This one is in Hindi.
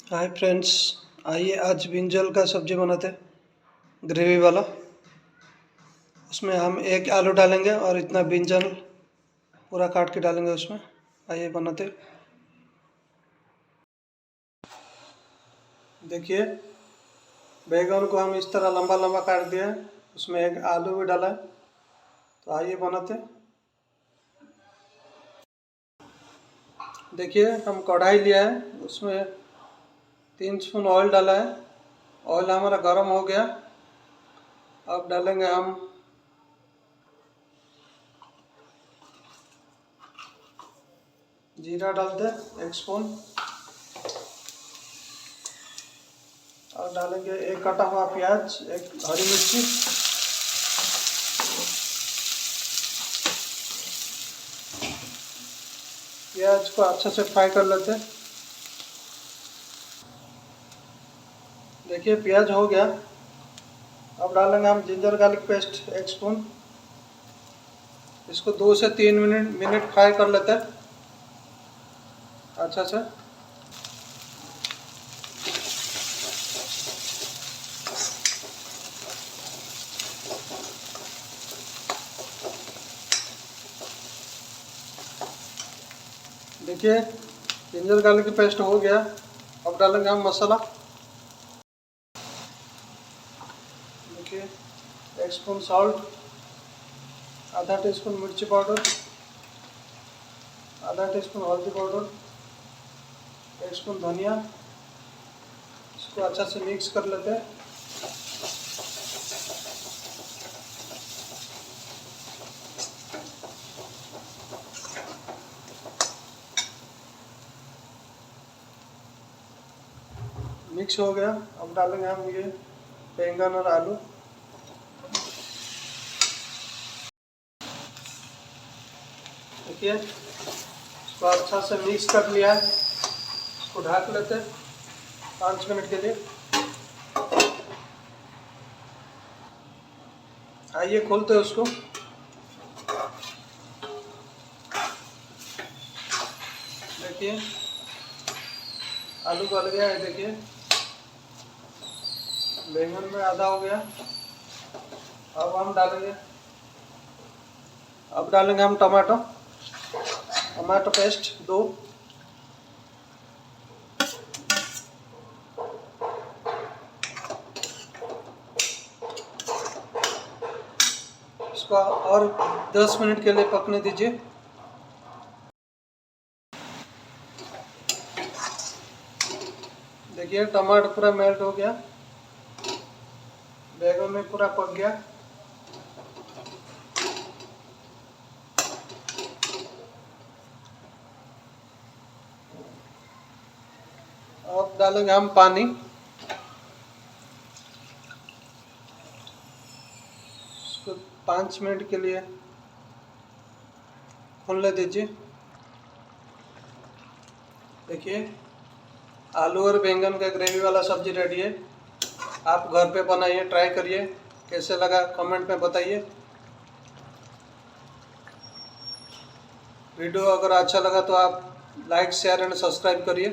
हाय फ्रेंड्स, आइए आज ब्रिंजल का सब्जी बनाते हैं ग्रेवी वाला। उसमें हम एक आलू डालेंगे और इतना ब्रिंजल पूरा काट के डालेंगे उसमें। आइए बनाते हैं। देखिए, बैगन को हम इस तरह लंबा लंबा काट दिया है, उसमें एक आलू भी डाला है। तो आइए बनाते हैं। देखिए, हम कढ़ाई लिया है, उसमें 3 स्पून ऑयल डाला है। ऑयल हमारा गर्म हो गया। अब डालेंगे हम जीरा, डालते हैं 1 स्पून। और डालेंगे एक कटा हुआ प्याज, एक हरी मिर्ची। प्याज को अच्छे से फ्राई कर लेते हैं। देखिए, प्याज हो गया। अब डालेंगे हम जिंजर गार्लिक पेस्ट 1 स्पून। इसको 2 से 3 मिनट फ्राई कर लेते हैं अच्छा से। देखिए, जिंजर गार्लिक की पेस्ट हो गया। अब डालेंगे हम मसाला। देखिए, 1 स्पून सॉल्ट, आधा टीस्पून मिर्ची पाउडर, आधा टीस्पून हल्दी पाउडर, 1 स्पून धनिया। इसको अच्छा से मिक्स कर लेते हैं। मिक्स हो गया। अब डालेंगे हम ये बैंगन और आलू। देखिए, इसको अच्छा से मिक्स कर लिया है। इसको ढक लेते हैं 5 मिनट के लिए। आइए खोलते हैं उसको। देखिए, आलू गल गया है। देखिए, बैंगन में आधा हो गया। अब डालेंगे हम टमाटो पेस्ट 2। इसको और 10 मिनट के लिए पकने दीजिए। देखिए, टमाटर पूरा मेल्ट हो गया, बैंगन में पूरा पक गया। अब डालेंगे हम पानी। इसको 5 मिनट के लिए खोलने दीजिए। देखिए, आलू और बैंगन का ग्रेवी वाला सब्जी रेडी है। आप घर पे बनाइए, ट्राई करिए। कैसे लगा कमेंट में बताइए। वीडियो अगर अच्छा लगा तो आप लाइक, शेयर एंड सब्सक्राइब करिए।